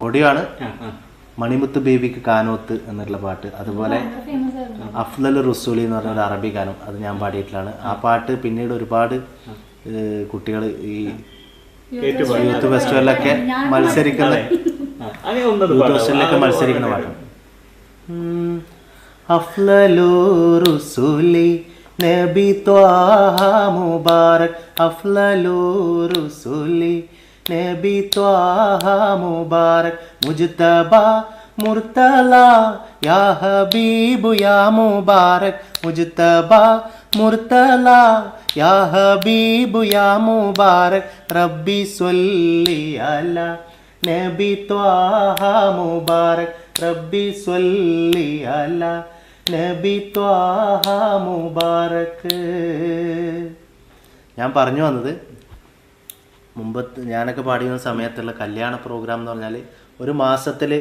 ഒടിയാണ്. മണിമുത്ത് ബേബിക്ക് കാനോത്ത് എന്നുള്ള പാട്ട്, അതുപോലെ അഫ്ലൽ റുസൂലി എന്ന് പറഞ്ഞ ഒരു അറബി ഗാനം, അത് ഞാൻ പാടിയിട്ടുള്ളതാണ്. ആ പാട്ട് പിന്നീട് ഒരുപാട് കുട്ടികൾ ഈ യൂത്ത് ഫെസ്റ്റിവലിലൊക്കെ മത്സരിക്കുന്ന പാട്ടാണ്. അഫ്ലലു റുസൂലി നബി ത്വാഹ മുബാരക്, അഫ്ലലു റുസൂലി നബി ത്വാഹ മുബാരക്, മുജ്തബ മുർത്തല യാ ഹബീബു യാ മുബാരക്, മുജ്തബ മുർത്തല യാ ഹബീബു യാ മുബാരക്, റബ്ബി സ്വല്ലി അലാ നബി ത്വാഹ മുബാരക്, റബ്ബി സ്വല്ലി അലാ നബി ത്വാഹ മുബാരക്. ഞാൻ പറഞ്ഞു വന്നത്, മുമ്പ് ഞാനൊക്കെ പാടിയ സമയത്തുള്ള കല്യാണ പ്രോഗ്രാം എന്ന് പറഞ്ഞാൽ ഒരു മാസത്തിൽ